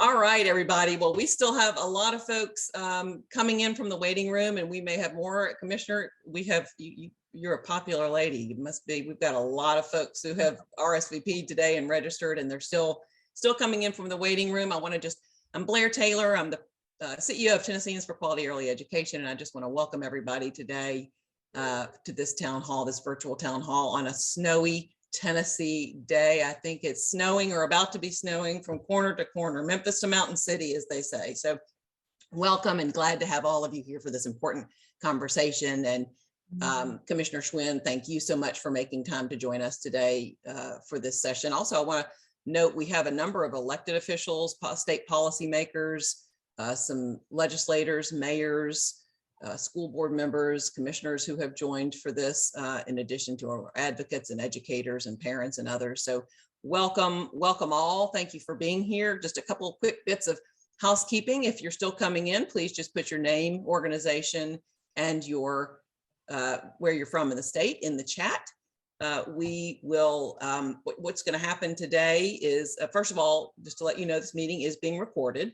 All right, everybody. Well, we still have a lot of folks coming in from the waiting room, and we may have more. Commissioner, we have you're a popular lady. You must be. We've got a lot of folks who have RSVP'd today and registered, and they're still coming in from the waiting room. I'm Blair Taylor. I'm the CEO of Tennesseans for Quality Early Education, and I just want to welcome everybody today to this town hall, this virtual town hall on a snowy Tennessee day. I think it's snowing or about to be snowing from corner to corner, Memphis to Mountain City, as they say. So welcome and glad to have all of you here for this important conversation. And Commissioner Schwinn, thank you so much for making time to join us today for this session. Also, I want to note we have a number of elected officials, state policymakers, some legislators, mayors, school board members, commissioners who have joined for this, in addition to our advocates and educators and parents and others. So welcome all. Thank you for being here. Just a couple of quick bits of housekeeping. If you're still coming in, please just put your name, organization, and your where you're from in the state in the chat. We will, what's going to happen today is, first of all, just to let you know, this meeting is being recorded.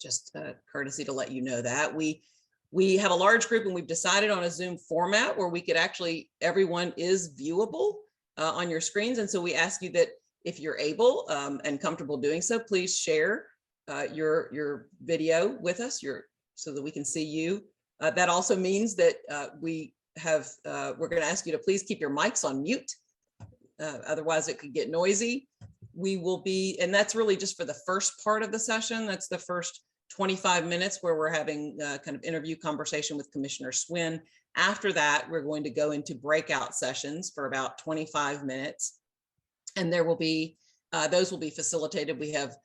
Just courtesy to let you know that. We have a large group and we've decided on a Zoom format where we could actually, everyone is viewable on your screens. And so we ask you that if you're able and comfortable doing so, please share your video with us so that we can see you. That also means that we're going to ask you to please keep your mics on mute. Otherwise it could get noisy. We will be, and that's really just for the first part of the session. That's the first 25 minutes where we're having kind of interview conversation with Commissioner Schwinn. After that, we're going to go into breakout sessions for about 25 minutes. And there will be, those will be facilitated. We have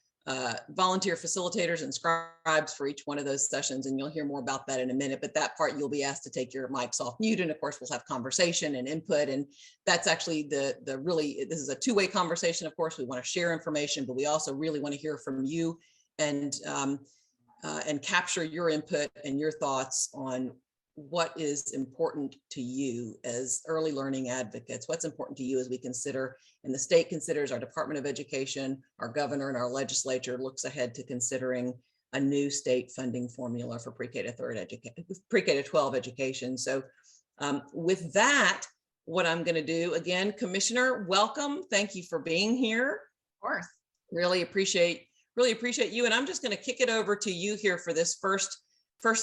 volunteer facilitators and scribes for each one of those sessions. And you'll hear more about that in a minute, but that part you'll be asked to take your mics off mute. And of course, we'll have conversation and input. And that's actually this is a two-way conversation. Of course, we want to share information, but we also really want to hear from you and capture your input and your thoughts on what is important to you as early learning advocates. What's important to you as we consider, and the state considers, our Department of Education, our governor and our legislature looks ahead to considering a new state funding formula for pre-K to 12 education. So with that, what I'm going to do, again, Commissioner, welcome. Thank you for being here. Of course. Really appreciate you. And I'm just going to kick it over to you here for this first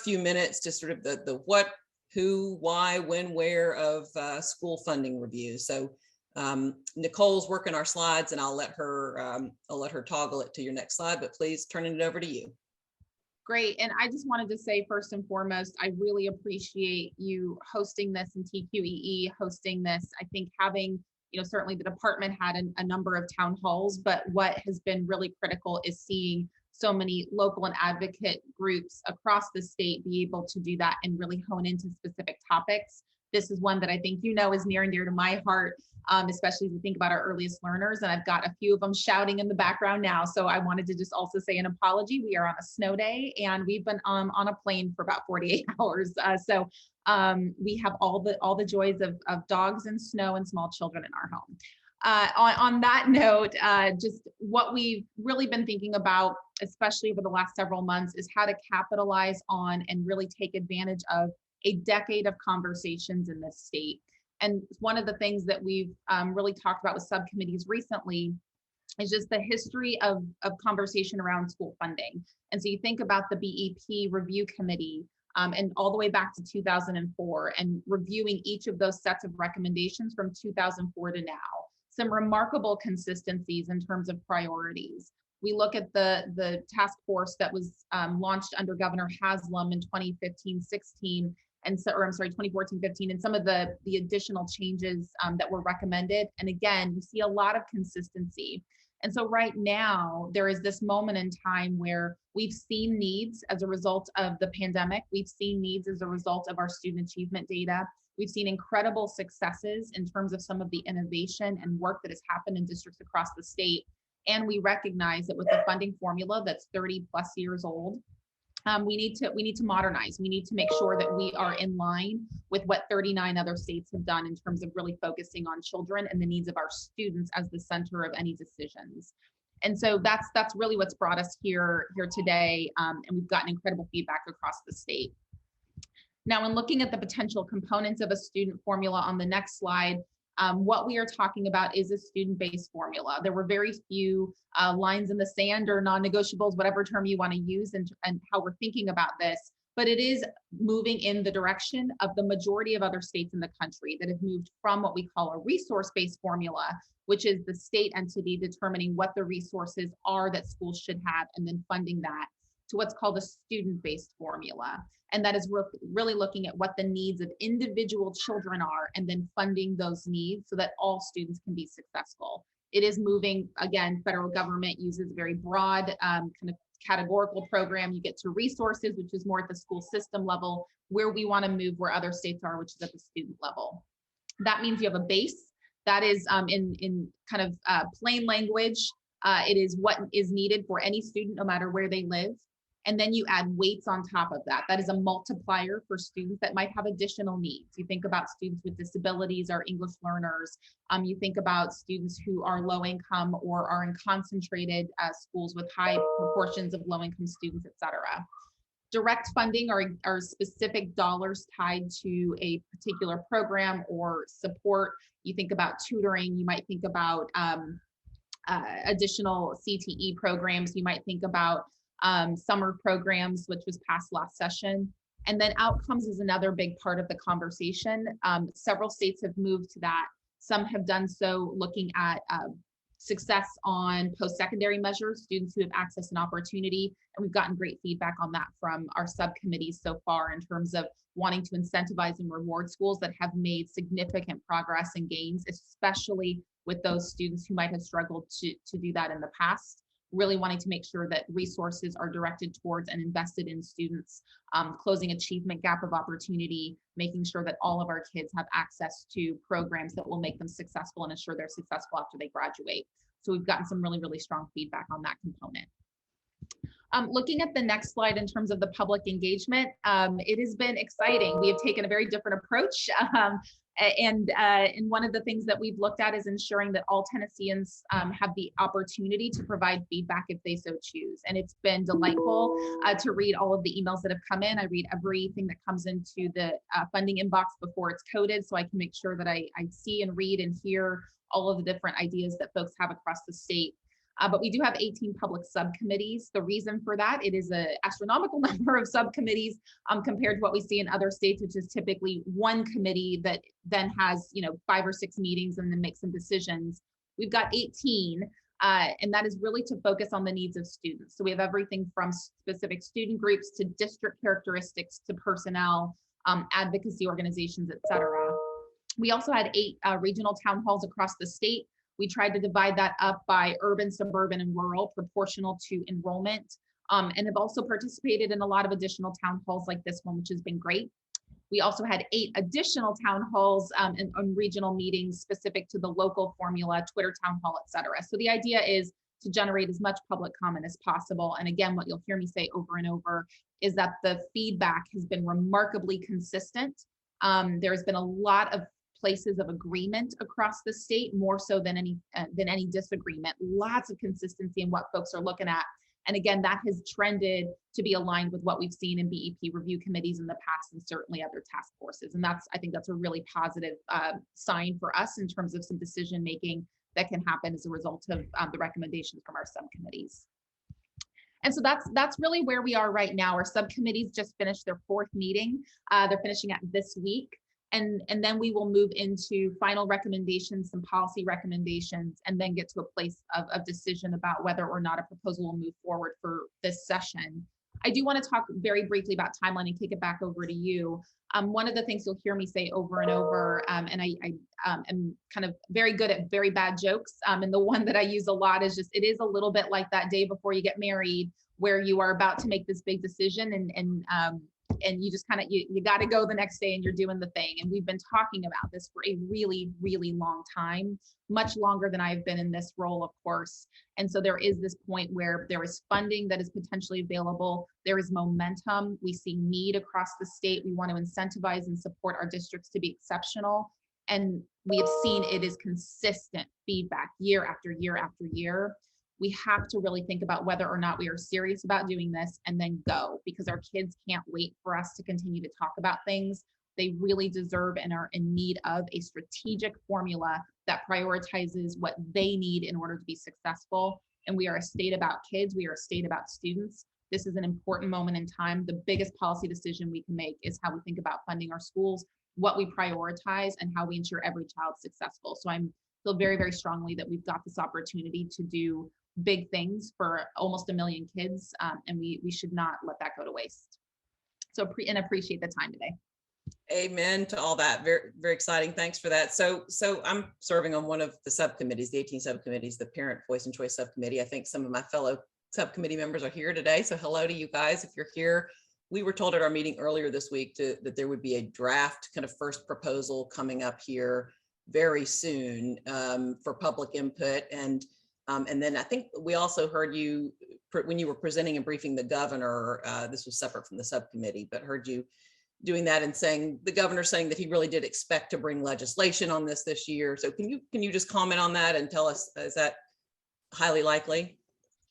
few minutes to sort of the what, who, why, when, where of school funding review. So Nicole's working our slides and I'll let her toggle it to your next slide, but please turning it over to you. Great. And I just wanted to say, first and foremost, I really appreciate you hosting this and TQEE hosting this. I think having, certainly the department had a number of town halls, but what has been really critical is seeing so many local and advocate groups across the state be able to do that and really hone into specific topics. This is one that I think is near and dear to my heart, especially as we think about our earliest learners. And I've got a few of them shouting in the background now. So I wanted to just also say an apology. We are on a snow day and we've been on a plane for about 48 hours. So we have all the joys of dogs and snow and small children in our home. On that note, just what we've really been thinking about, especially over the last several months, is how to capitalize on and really take advantage of a decade of conversations in this state. And one of the things that we've really talked about with subcommittees recently is just the history of conversation around school funding. And so you think about the BEP review committee and all the way back to 2004 and reviewing each of those sets of recommendations from 2004 to now. Some remarkable consistencies in terms of priorities. We look at the task force that was launched under Governor Haslam in 2015-16, and so, or I'm sorry, 2014-15, and some of the additional changes that were recommended. And again, we see a lot of consistency. And so right now, there is this moment in time where we've seen needs as a result of the pandemic. We've seen needs as a result of our student achievement data. We've seen incredible successes in terms of some of the innovation and work that has happened in districts across the state. And we recognize that with the funding formula that's 30 plus years old, we need to modernize. We need to make sure that we are in line with what 39 other states have done in terms of really focusing on children and the needs of our students as the center of any decisions. And so that's really what's brought us here today. And we've gotten incredible feedback across the state. Now, in looking at the potential components of a student formula on the next slide, what we are talking about is a student-based formula. There were very few lines in the sand or non-negotiables, whatever term you want to use, and how we're thinking about this. But it is moving in the direction of the majority of other states in the country that have moved from what we call a resource-based formula, which is the state entity determining what the resources are that schools should have and then funding that, to what's called a student-based formula. And that is really looking at what the needs of individual children are and then funding those needs so that all students can be successful. It is moving, again, federal government uses a very broad kind of categorical program. You get to resources, which is more at the school system level, where we want to move where other states are, which is at the student level. That means you have a base that is in kind of plain language. It is what is needed for any student, no matter where they live. And then you add weights on top of that. That is a multiplier for students that might have additional needs. You think about students with disabilities or English learners. You think about students who are low income or are in concentrated schools with high proportions of low income students, et cetera. Direct funding are specific dollars tied to a particular program or support. You think about tutoring, you might think about additional CTE programs, you might think about summer programs, which was passed last session. And then outcomes is another big part of the conversation. Several states have moved to that. Some have done so looking at success on post-secondary measures, students who have access and opportunity. And we've gotten great feedback on that from our subcommittees so far in terms of wanting to incentivize and reward schools that have made significant progress and gains, especially with those students who might have struggled to do that in the past. Really wanting to make sure that resources are directed towards and invested in students, closing achievement gap of opportunity, making sure that all of our kids have access to programs that will make them successful and ensure they're successful after they graduate. So we've gotten some really, really strong feedback on that component. Looking at the next slide in terms of the public engagement, it has been exciting. We have taken a very different approach. And one of the things that we've looked at is ensuring that all Tennesseans have the opportunity to provide feedback if they so choose. And it's been delightful to read all of the emails that have come in. I read everything that comes into the funding inbox before it's coded, so I can make sure that I see and read and hear all of the different ideas that folks have across the state. But we do have 18 public subcommittees. The reason for that, it is an astronomical number of subcommittees compared to what we see in other states, which is typically one committee that then has 5 or 6 meetings and then makes some decisions. We've got 18, and that is really to focus on the needs of students. So we have everything from specific student groups to district characteristics to personnel, advocacy organizations, et cetera. We also had 8 regional town halls across the state. We tried to divide that up by urban, suburban, and rural, proportional to enrollment, and have also participated in a lot of additional town halls like this one, which has been great. We also had 8 additional town halls and regional meetings specific to the local formula, Twitter town hall, et cetera. So the idea is to generate as much public comment as possible. And again, what you'll hear me say over and over is that the feedback has been remarkably consistent. There's been a lot of places of agreement across the state, more so than any disagreement. Lots of consistency in what folks are looking at. And again, that has trended to be aligned with what we've seen in BEP review committees in the past and certainly other task forces. And I think that's a really positive sign for us in terms of some decision making that can happen as a result of the recommendations from our subcommittees. And so that's really where we are right now. Our subcommittees just finished their 4th meeting. They're finishing at this week. And then we will move into final recommendations, some policy recommendations, and then get to a place of decision about whether or not a proposal will move forward for this session. I do want to talk very briefly about timeline and kick it back over to you. One of the things you'll hear me say over and over, and I am kind of very good at very bad jokes, and the one that I use a lot is just, it is a little bit like that day before you get married, where you are about to make this big decision and you just kind of, you got to go the next day and you're doing the thing. And we've been talking about this for a really, really long time, much longer than I've been in this role, of course. And so there is this point where there is funding that is potentially available. There is momentum. We see need across the state. We want to incentivize and support our districts to be exceptional. And we have seen it is consistent feedback year after year after year. we have to really think about whether or not we are serious about doing this and then go, because our kids can't wait for us to continue to talk about things. They really deserve and are in need of a strategic formula that prioritizes what they need in order to be successful. And we are a state about kids. We are a state about students. This is an important moment in time. The biggest policy decision we can make is how we think about funding our schools, what we prioritize, and how we ensure every child's successful. So I feel very, very strongly that we've got this opportunity to do big things for almost 1 million kids, and we should not let that go to waste. So appreciate the time today. Amen to all that. Very, very exciting. Thanks for that. So I'm serving on one of the subcommittees, the 18 subcommittees, the Parent Voice and Choice Subcommittee. I think some of my fellow subcommittee members are here today. So hello to you guys. If you're here, we were told at our meeting earlier this week that there would be a draft kind of first proposal coming up here very soon for public input. And then I think we also heard you when you were presenting and briefing the governor, this was separate from the subcommittee, but heard you doing that and saying the governor saying that he really did expect to bring legislation on this year. So can you just comment on that and tell us, is that highly likely?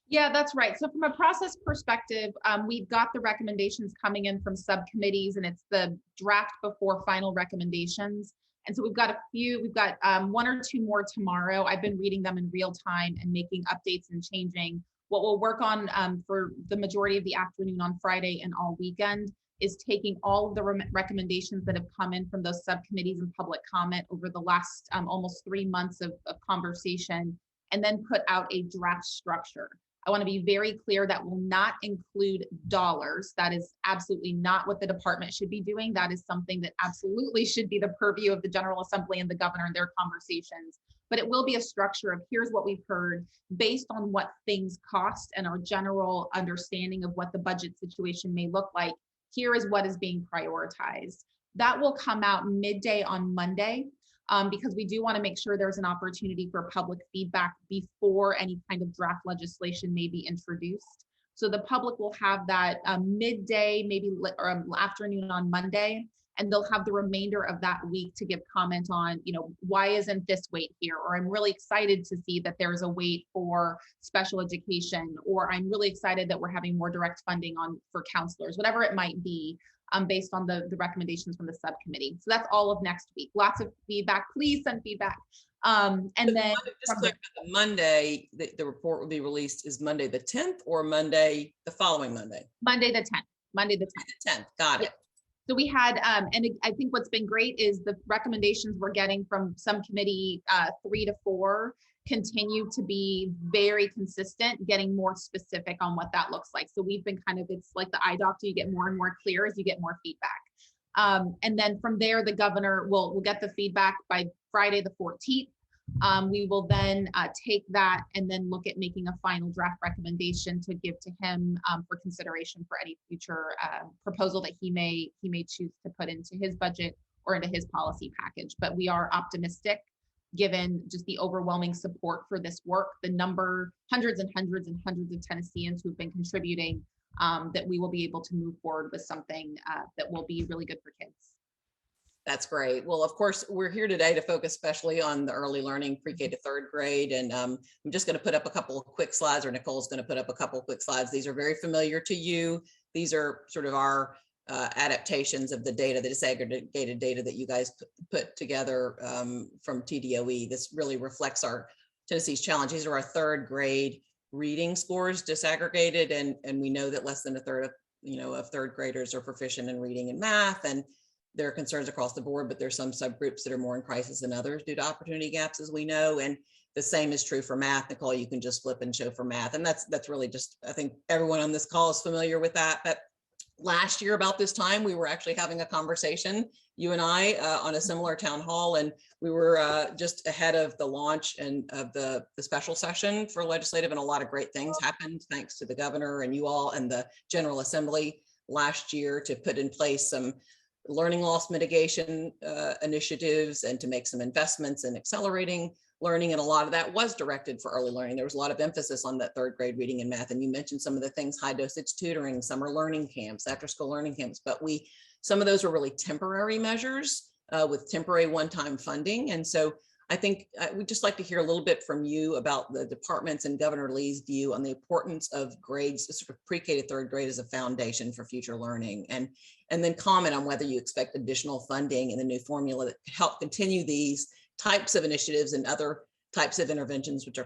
Yeah, that's right. So from a process perspective, we've got the recommendations coming in from subcommittees, and it's the draft before final recommendations. And so we've got 1 or 2 more tomorrow. I've been reading them in real time and making updates and changing. What we'll work on for the majority of the afternoon on Friday and all weekend is taking all of the recommendations that have come in from those subcommittees and public comment over the last almost 3 months of conversation, and then put out a draft structure. I want to be very clear that will not include dollars. That is absolutely not what the department should be doing. That is something that absolutely should be the purview of the General Assembly and the governor and their conversations. But it will be a structure of here's what we've heard based on what things cost and our general understanding of what the budget situation may look like. Here is what is being prioritized. That will come out midday on Monday. Because we do want to make sure there's an opportunity for public feedback before any kind of draft legislation may be introduced. So the public will have that midday, maybe or afternoon on Monday, and they'll have the remainder of that week to give comment on, why isn't this weight here? Or I'm really excited to see that there's a weight for special education, or I'm really excited that we're having more direct funding for counselors, whatever it might be. Based on the recommendations from the subcommittee. So that's all of next week. Lots of feedback. Please send feedback. And then just click the Monday, the report will be released is Monday the 10th or Monday the following Monday? Monday the 10th. Monday the 10th. Got it. So we had, and I think what's been great is the recommendations we're getting from subcommittee 3 to 4 continue to be very consistent, getting more specific on what that looks like. So we've been it's like the eye doctor, you get more and more clear as you get more feedback. And then from there, the governor will get the feedback by Friday the 14th. We will then take that and then look at making a final draft recommendation to give to him for consideration for any future proposal that he may choose to put into his budget or into his policy package. But we are optimistic, given just the overwhelming support for this work, the number, hundreds and hundreds and hundreds of Tennesseans who've been contributing, that we will be able to move forward with something that will be really good for kids. That's great. Well, of course, we're here today to focus especially on the early learning pre-K to 3rd grade. And I'm just going to put up a couple of quick slides, or Nicole's going to put up a couple of quick slides. These are very familiar to you. These are sort of our adaptations of the data, the disaggregated data that you guys put together from TDOE. This really reflects our Tennessee's challenge. These are our 3rd grade reading scores disaggregated, and we know that less than a third of 3rd graders are proficient in reading and math, and there are concerns across the board, but there's some subgroups that are more in crisis than others due to opportunity gaps, as we know. And the same is true for math. Nicole, you can just flip and show for math, and that's really just, I think everyone on this call is familiar with that. But last year about this time, we were actually having a conversation, you and I, on a similar town hall, and we were just ahead of the launch and of the special session for legislative, and a lot of great things happened thanks to the governor and you all and the General Assembly last year to put in place some learning loss mitigation initiatives and to make some investments in accelerating learning. And a lot of that was directed for early learning. There was a lot of emphasis on that 3rd grade reading and math. And you mentioned some of the things, high dosage tutoring, summer learning camps, after school learning camps, but some of those were really temporary measures with temporary one-time funding. And so I think we'd just like to hear a little bit from you about the department's and Governor Lee's view on the importance of grades, sort of pre-K to third grade as a foundation for future learning, and then comment on whether you expect additional funding in the new formula that could help continue these types of initiatives and other types of interventions which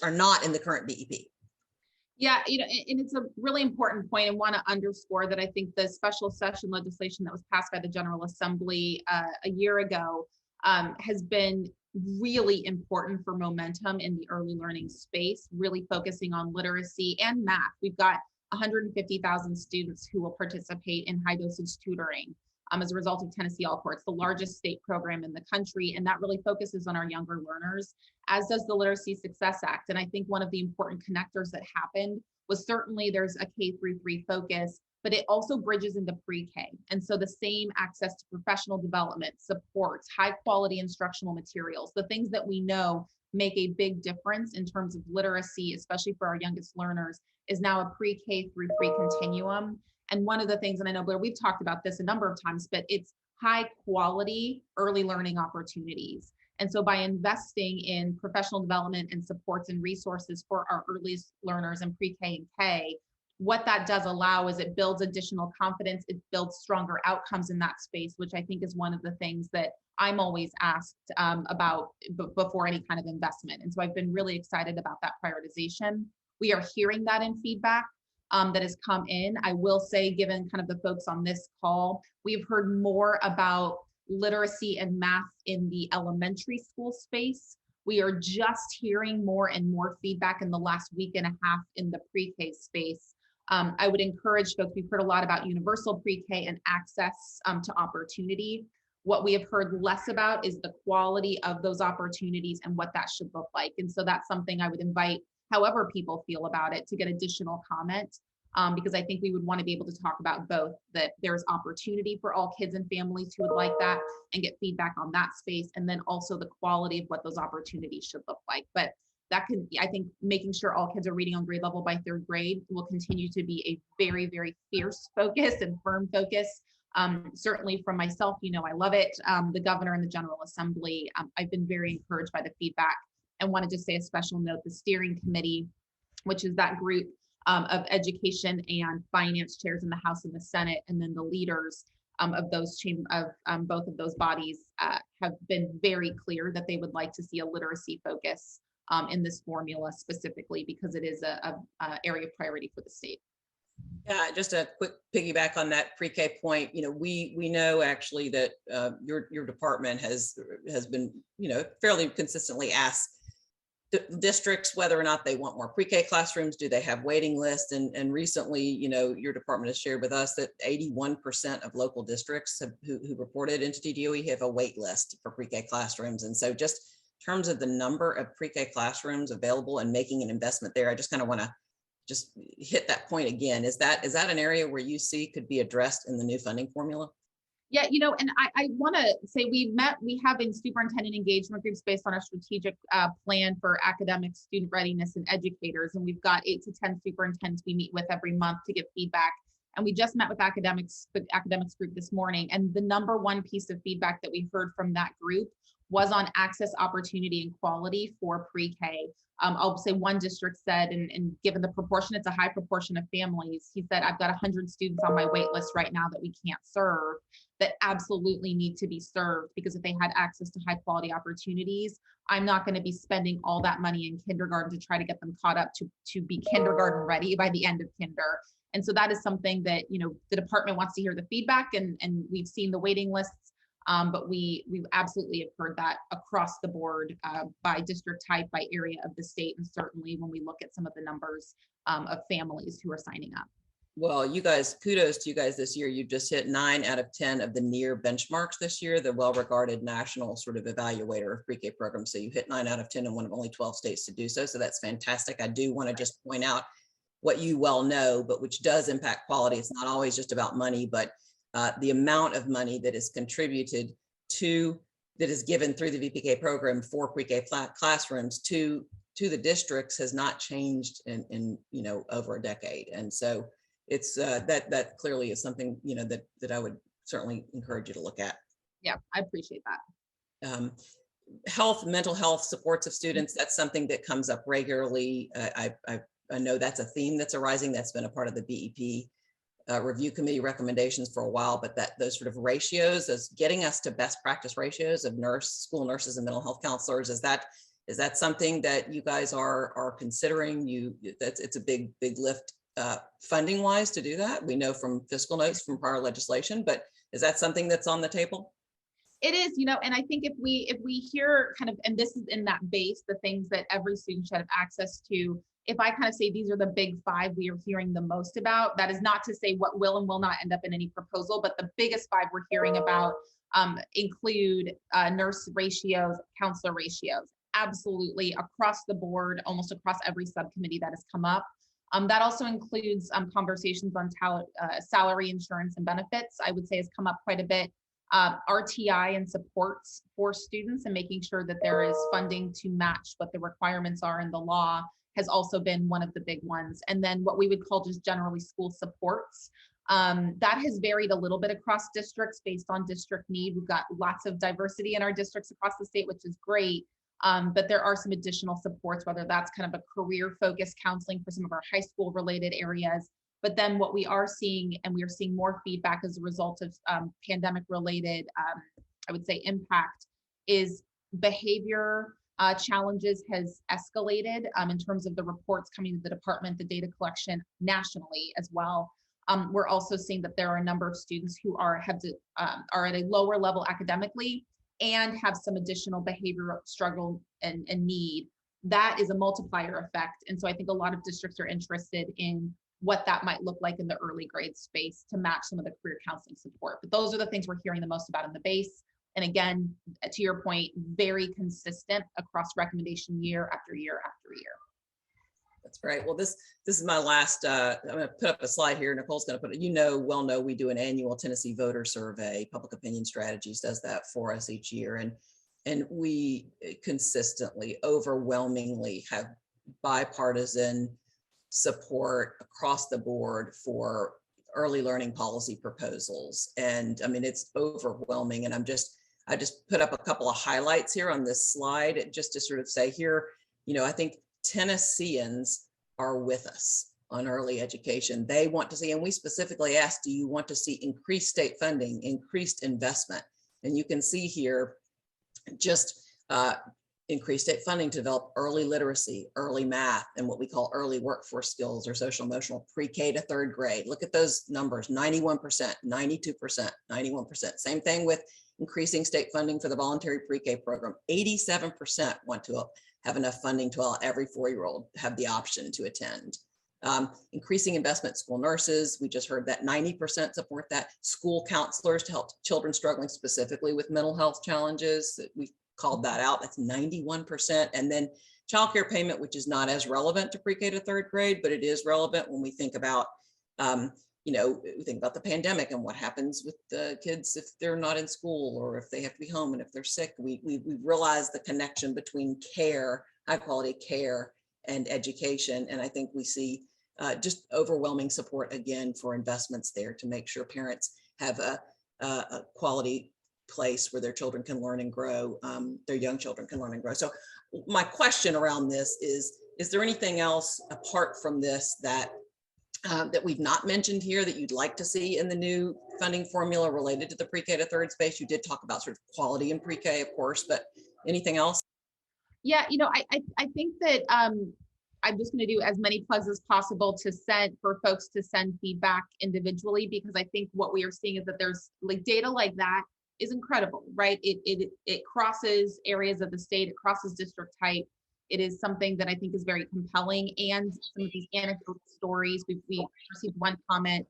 are not in the current BEP. Yeah, and it's a really important point. I want to underscore that I think the special session legislation that was passed by the General Assembly a year ago has been really important for momentum in the early learning space, really focusing on literacy and math. We've got 150,000 students who will participate in high dosage tutoring as a result of Tennessee All-Core. It's the largest state program in the country, and that really focuses on our younger learners, as does the Literacy Success Act. And I think one of the important connectors that happened was certainly there's a K-3 focus, but it also bridges into pre-K. And so the same access to professional development, supports, high quality instructional materials, the things that we know make a big difference in terms of literacy, especially for our youngest learners, is now a pre-K through 3 continuum. And one of the things, and I know, Blair, we've talked about this a number of times, but it's high quality early learning opportunities. And so by investing in professional development and supports and resources for our earliest learners in pre-K and K, what that does allow is it builds additional confidence, it builds stronger outcomes in that space, which I think is one of the things that I'm always asked about before any kind of investment. And so I've been really excited about that prioritization. We are hearing that in feedback that has come in. I will say, given kind of the folks on this call, we've heard more about literacy and math in the elementary school space. We are just hearing more and more feedback in the last week and a half in the pre-K space. I would encourage folks, we've heard a lot about universal pre-K and access to opportunity. What we have heard less about is the quality of those opportunities and what that should look like. And so that's something I would invite, however people feel about it, to get additional comment, because I think we would want to be able to talk about both, that there's opportunity for all kids and families who would like that and get feedback on that space, and then also the quality of what those opportunities should look like. But that could, I think, making sure all kids are reading on grade level by third grade will continue to be a very, very fierce focus and firm focus. Certainly from myself, I love it. The governor and the General Assembly, I've been very encouraged by the feedback. And want to just say a special note, the steering committee, which is that group of education and finance chairs in the House and the Senate, and then the leaders of those both of those bodies have been very clear that they would like to see a literacy focus in this formula specifically, because it is a area of priority for the state. Yeah, just a quick piggyback on that pre-K point. We know actually that your department has been fairly consistently asked districts whether or not they want more pre-K classrooms. Do they have waiting lists? And recently, your department has shared with us that 81% of local districts who reported into TDOE have a wait list for pre-K classrooms. And so just in terms of the number of pre-K classrooms available and making an investment there, I just kind of want to just hit that point again. Is that an area where you see could be addressed in the new funding formula? Yeah, and I want to say we have in superintendent engagement groups based on our strategic plan for academic student readiness and educators. And we've got 8 to 10 superintendents we meet with every month to get feedback. And we just met with the academics group this morning. And the number one piece of feedback that we heard from that group was on access, opportunity, and quality for pre-K. I'll say one district said, and given the proportion, it's a high proportion of families, he said, I've got 100 students on my wait list right now that we can't serve, that absolutely need to be served, because if they had access to high quality opportunities, I'm not going to be spending all that money in kindergarten to try to get them caught up to be kindergarten ready by the end of kinder. And so that is something that, the department wants to hear the feedback, and we've seen the waiting lists. But we absolutely have heard that across the board by district type, by area of the state, and certainly when we look at some of the numbers of families who are signing up. Well, you guys, kudos to you guys this year. You've just hit 9 out of 10 of the near benchmarks this year, the well-regarded national sort of evaluator of pre-K programs. So you hit 9 out of 10 in one of only 12 states to do so. So that's fantastic. I do want to just point out what you well know, but which does impact quality. It's not always just about money, but the amount of money that is contributed that is given through the VPK program for pre-K classrooms to the districts has not changed in over a decade. And so it's that clearly is something that I would certainly encourage you to look at. Yeah, I appreciate that. mental health supports of students, that's something that comes up regularly. I know that's a theme that's arising. That's been a part of the BEP review committee recommendations for a while, but that those sort of ratios, as getting us to best practice ratios of school nurses and mental health counselors, is that something that you guys are considering? It's a big lift funding wise to do that. We know from fiscal notes from prior legislation, but is that something that's on the table? It is, and I think if we hear kind of, and this is in that base, the things that every student should have access to, if I kind of say these are the big five we are hearing the most about, that is not to say what will and will not end up in any proposal, but the biggest five we're hearing about include nurse ratios, counselor ratios, absolutely across the board, almost across every subcommittee that has come up. That also includes conversations on salary, insurance, and benefits, I would say has come up quite a bit. RTI and supports for students and making sure that there is funding to match what the requirements are in the law has also been one of the big ones. And then what we would call just generally school supports. That has varied a little bit across districts based on district need. We've got lots of diversity in our districts across the state, which is great. But there are some additional supports, whether that's kind of a career focused counseling for some of our high school related areas. But then what we are seeing, and we are seeing more feedback as a result of pandemic related, I would say, impact, is behavior challenges has escalated in terms of the reports coming to the department, the data collection nationally as well. We're also seeing that there are a number of students who are at a lower level academically and have some additional behavioral struggle and need. That is a multiplier effect. And so I think a lot of districts are interested in what that might look like in the early grade space to match some of the career counseling support. But those are the things we're hearing the most about in the base. And again, to your point, very consistent across recommendation year after year after year. That's great. Well, this is my last, I'm going to put up a slide here. Nicole's going to put it, well know we do an annual Tennessee voter survey. Public Opinion Strategies does that for us each year. And we consistently, overwhelmingly have bipartisan support across the board for early learning policy proposals. And I mean, it's overwhelming. And I just put up a couple of highlights here on this slide just to sort of say here, I think Tennesseans are with us on early education. They want to see, and we specifically asked, do you want to see increased state funding, increased investment? And you can see here just increased state funding to develop early literacy, early math, and what we call early workforce skills or social emotional pre-K to third grade. Look at those numbers, 91%, 92%, 91%. Same thing with increasing state funding for the voluntary pre-K program. 87% want to have enough funding to allow every 4-year-old have the option to attend. Increasing investment in school nurses, we just heard that 90% support that. School counselors to help children struggling specifically with mental health challenges. We called that out, that's 91%. And then childcare payment, which is not as relevant to pre-K to third grade, but it is relevant when we think about, we think about the pandemic and what happens with the kids if they're not in school or if they have to be home and if they're sick. We realize the connection between care, high quality care, and education. And I think we see just overwhelming support again for investments there to make sure parents have a quality place where their children can learn and grow, their young children can learn and grow. So my question around this is there anything else apart from this that we've not mentioned here that you'd like to see in the new funding formula related to the pre-K to third space? You did talk about sort of quality in pre-K, of course, but anything else? Yeah, I think that I'm just going to do as many plugs as possible for folks to send feedback individually, because I think what we are seeing is that there's like data like that is incredible, right? It crosses areas of the state, it crosses district type. It is something that I think is very compelling, and some of these anecdotal stories. We received one comment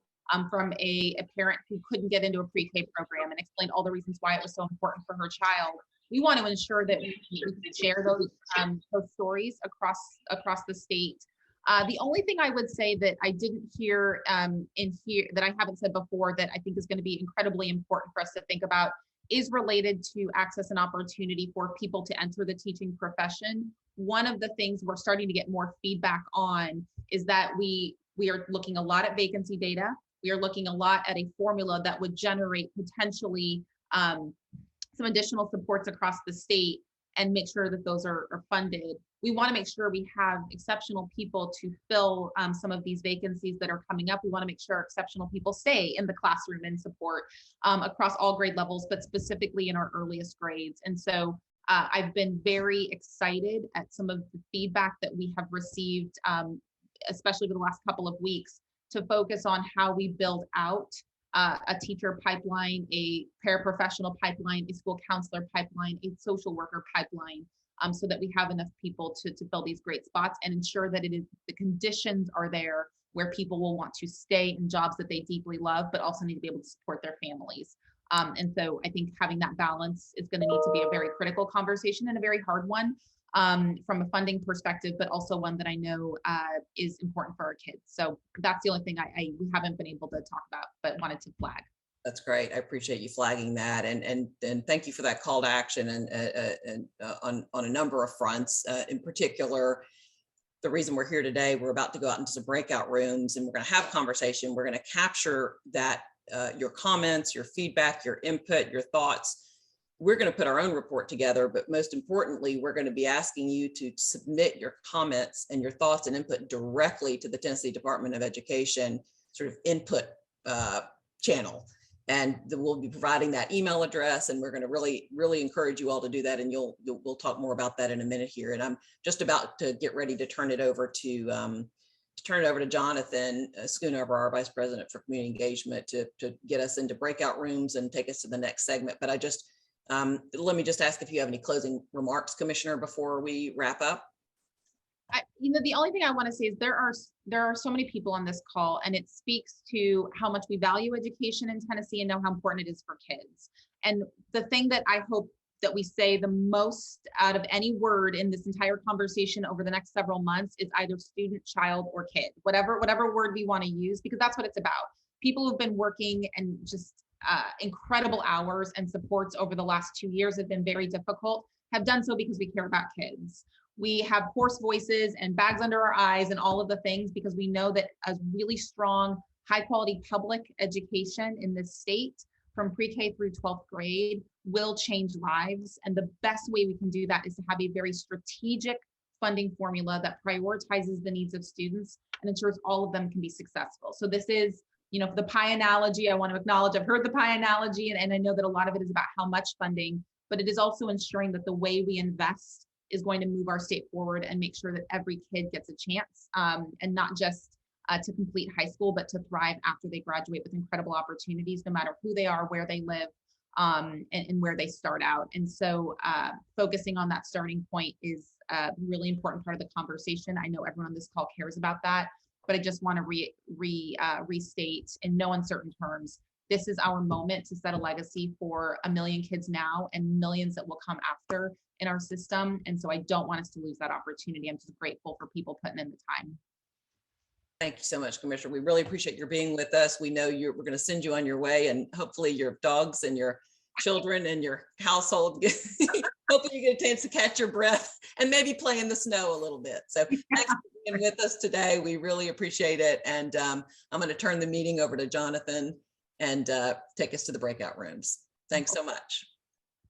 from a parent who couldn't get into a pre-K program and explained all the reasons why it was so important for her child. We want to ensure that we can share those stories across the state. The only thing I would say that I didn't hear in here that I haven't said before that I think is going to be incredibly important for us to think about is related to access and opportunity for people to enter the teaching profession. One of the things we're starting to get more feedback on is that we are looking a lot at vacancy data. We are looking a lot at a formula that would generate potentially some additional supports across the state. and make sure that those are funded. We want to make sure we have exceptional people to fill some of these vacancies that are coming up. We want to make sure exceptional people stay in the classroom and support across all grade levels, but specifically in our earliest grades. And so I've been very excited at some of the feedback that we have received, especially over the last couple of weeks, to focus on how we build out a teacher pipeline, a paraprofessional pipeline, a school counselor pipeline, a social worker pipeline, so that we have enough people to fill these great spots and ensure that the conditions are there where people will want to stay in jobs that they deeply love, but also need to be able to support their families. And so I think having that balance is going to need to be a very critical conversation and a very hard one from a funding perspective, but also one that I know is important for our kids. So that's the only thing we haven't been able to talk about, but wanted to flag. That's great. I appreciate you flagging that, and thank you for that call to action and on a number of fronts. In particular, the reason we're here today, we're about to go out into some breakout rooms, and we're going to have conversation. We're going to capture that your comments, your feedback, your input, your thoughts. We're going to put our own report together, but most importantly, we're going to be asking you to submit your comments and your thoughts and input directly to the Tennessee Department of Education sort of input channel. And we'll be providing that email address, and we're going to really encourage you all to do that. And we'll talk more about that in a minute here. And I'm just about to get ready to turn it over to Jonathan Schoonover, our Vice President for Community Engagement, to get us into breakout rooms and take us to the next segment. But I just let me just ask if you have any closing remarks, Commissioner, before we wrap up. The only thing I want to say is there are so many people on this call, and it speaks to how much we value education in Tennessee and know how important it is for kids. And the thing that I hope that we say the most out of any word in this entire conversation over the next several months is either student, child, or kid, whatever word we want to use, because that's what it's about. People who've been working and just incredible hours and supports over the last 2 years have been very difficult, have done so because we care about kids. We have hoarse voices and bags under our eyes and all of the things because we know that a really strong, high quality public education in this state from pre-K through 12th grade will change lives. And the best way we can do that is to have a very strategic funding formula that prioritizes the needs of students and ensures all of them can be successful. So this is, the pie analogy, I want to acknowledge, I've heard the pie analogy, and I know that a lot of it is about how much funding, but it is also ensuring that the way we invest is going to move our state forward and make sure that every kid gets a chance, and not just to complete high school, but to thrive after they graduate with incredible opportunities, no matter who they are, where they live, and where they start out. And so focusing on that starting point is a really important part of the conversation. I know everyone on this call cares about that, but I just want to restate in no uncertain terms, this is our moment to set a legacy for 1 million kids now and millions that will come after in our system. And so I don't want us to lose that opportunity. I'm just grateful for people putting in the time. Thank you so much, Commissioner. We really appreciate your being with us. We know we're going to send you on your way, and hopefully your dogs and your children and your household, hopefully you get a chance to catch your breath and maybe play in the snow a little bit. So thanks for being with us today. We really appreciate it. And I'm going to turn the meeting over to Jonathan and take us to the breakout rooms. Thanks so much.